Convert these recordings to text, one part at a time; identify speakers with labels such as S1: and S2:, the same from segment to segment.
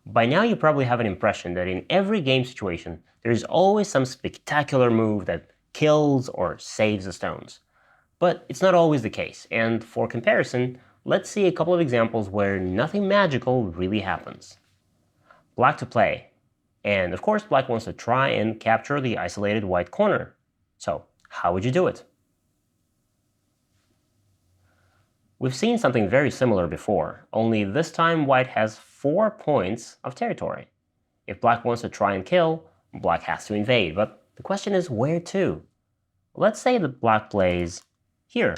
S1: By now you probably have an impression that in every game situation, there is always some spectacular move that kills or saves the stones. But it's not always the case, and for comparison, let's see a couple of examples where nothing magical really happens. Black to play, and of course black wants to try and capture the isolated white corner. So how would you do it? We've seen something very similar before, only this time white has 4 points of territory. If black wants to try and kill, black has to invade, but the question is where to? Let's say that black plays here.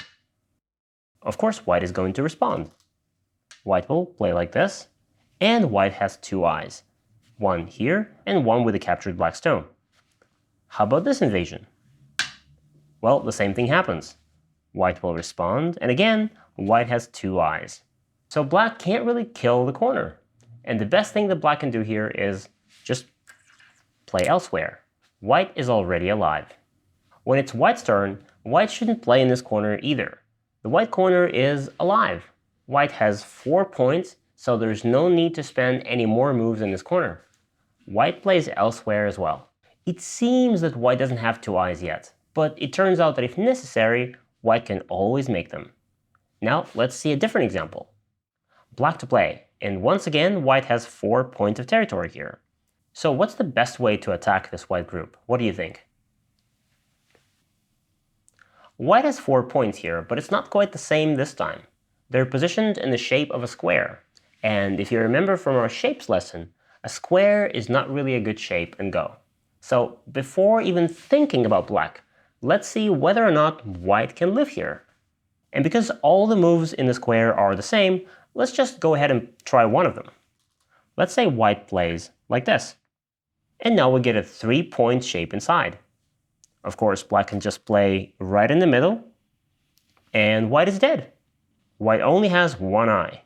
S1: Of course, white is going to respond. White will play like this, and white has 2 eyes. One here, and one with the captured black stone. How about this invasion? Well, the same thing happens. White will respond, and again, white has 2 eyes. So black can't really kill the corner. And the best thing that black can do here is just play elsewhere. White is already alive. When it's white's turn, white shouldn't play in this corner either. The white corner is alive. White has 4 points, so there's no need to spend any more moves in this corner. White plays elsewhere as well. It seems that white doesn't have 2 eyes yet, but it turns out that if necessary, white can always make them. Now let's see a different example. Black to play, and once again white has 4 points of territory here. So what's the best way to attack this white group? What do you think? White has 4 points here, but it's not quite the same this time. They're positioned in the shape of a square, and if you remember from our shapes lesson, a square is not really a good shape and go. So before even thinking about black, let's see whether or not white can live here. And because all the moves in the square are the same, let's just go ahead and try one of them. Let's say white plays like this. And now we get a 3-point shape inside. Of course, black can just play right in the middle, and white is dead. White only has 1 eye.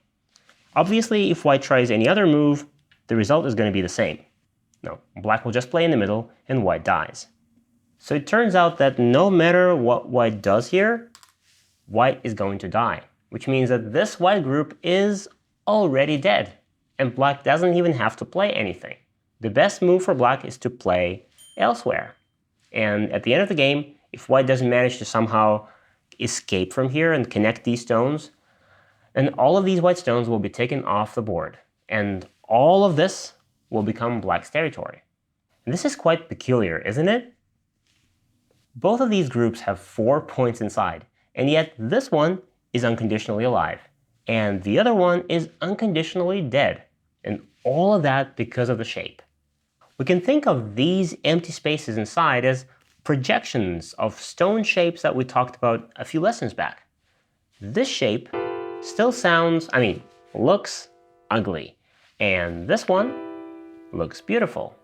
S1: Obviously, if white tries any other move, the result is going to be the same. No, black will just play in the middle, and white dies. So it turns out that no matter what white does here, white is going to die, which means that this white group is already dead, and black doesn't even have to play anything. The best move for black is to play elsewhere. And at the end of the game, if white doesn't manage to somehow escape from here and connect these stones, then all of these white stones will be taken off the board, and all of this will become black's territory. And this is quite peculiar, isn't it? Both of these groups have 4 points inside, and yet this one is unconditionally alive, and the other one is unconditionally dead, and all of that because of the shape. We can think of these empty spaces inside as projections of stone shapes that we talked about a few lessons back. This shape still looks ugly, and this one looks beautiful.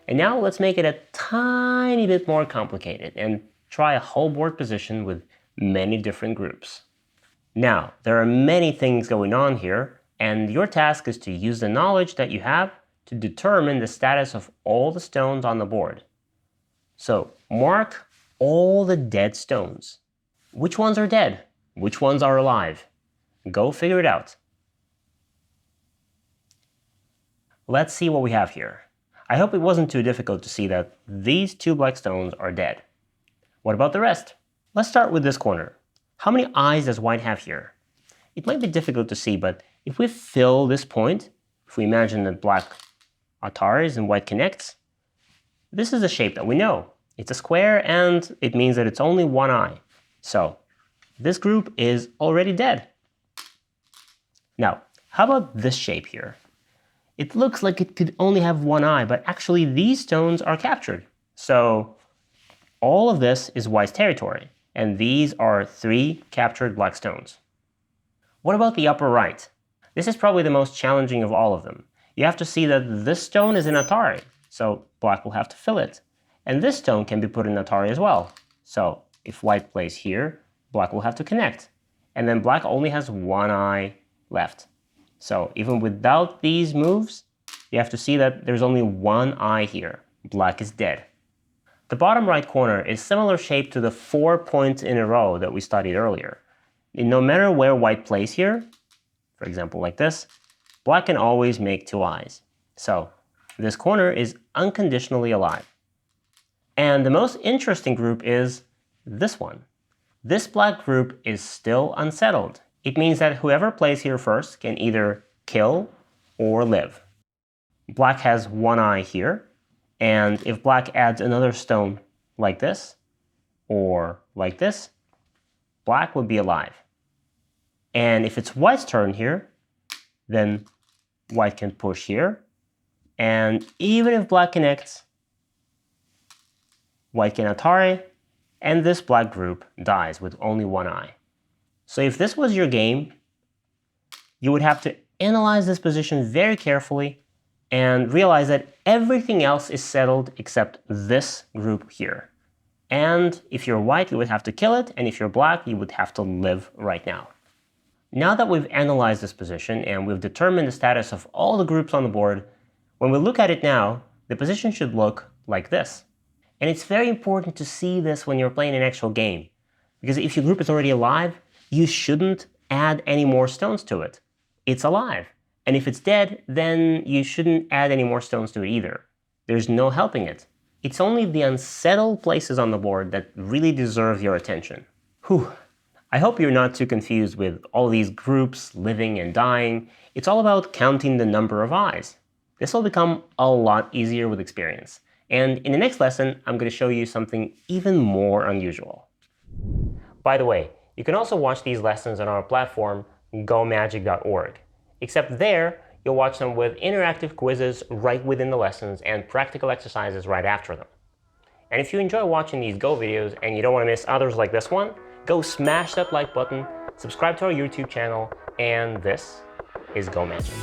S1: And now let's make it a tiny bit more complicated and try a whole board position with many different groups. Now, there are many things going on here, and your task is to use the knowledge that you have to determine the status of all the stones on the board. So, mark all the dead stones. Which ones are dead? Which ones are alive? Go figure it out. Let's see what we have here. I hope it wasn't too difficult to see that these 2 black stones are dead. What about the rest? Let's start with this corner. How many eyes does white have here? It might be difficult to see, but if we fill this point, if we imagine that black ataris and white connects, this is a shape that we know. It's a square, and it means that it's only 1 eye. So this group is already dead. Now, how about this shape here? It looks like it could only have 1 eye, but actually these stones are captured. So all of this is white's territory, and these are 3 captured black stones. What about the upper right? This is probably the most challenging of all of them. You have to see that this stone is in Atari, so black will have to fill it. And this stone can be put in Atari as well. So if white plays here, black will have to connect. And then black only has 1 eye left. So even without these moves, you have to see that there's only 1 eye here. Black is dead. The bottom right corner is similar shape to the 4 points in a row that we studied earlier. And no matter where white plays here, for example like this, black can always make 2 eyes. So this corner is unconditionally alive. And the most interesting group is this one. This black group is still unsettled. It means that whoever plays here first can either kill or live. Black has one eye here, and if black adds another stone like this, or like this, black would be alive. And if it's white's turn here, then white can push here, and even if black connects, white can atari, and this black group dies with only one eye. So if this was your game, you would have to analyze this position very carefully and realize that everything else is settled except this group here. And if you're white, you would have to kill it, and if you're black, you would have to live right now. Now that we've analyzed this position and we've determined the status of all the groups on the board, when we look at it now, the position should look like this. And it's very important to see this when you're playing an actual game, because if your group is already alive, you shouldn't add any more stones to it. It's alive. And if it's dead, then you shouldn't add any more stones to it either. There's no helping it. It's only the unsettled places on the board that really deserve your attention. Whew. I hope you're not too confused with all these groups living and dying. It's all about counting the number of eyes. This will become a lot easier with experience. And in the next lesson, I'm going to show you something even more unusual. By the way, you can also watch these lessons on our platform, gomagic.org. Except there, you'll watch them with interactive quizzes right within the lessons and practical exercises right after them. And if you enjoy watching these Go videos and you don't want to miss others like this one, go smash that like button, subscribe to our YouTube channel, and this is Go Magic.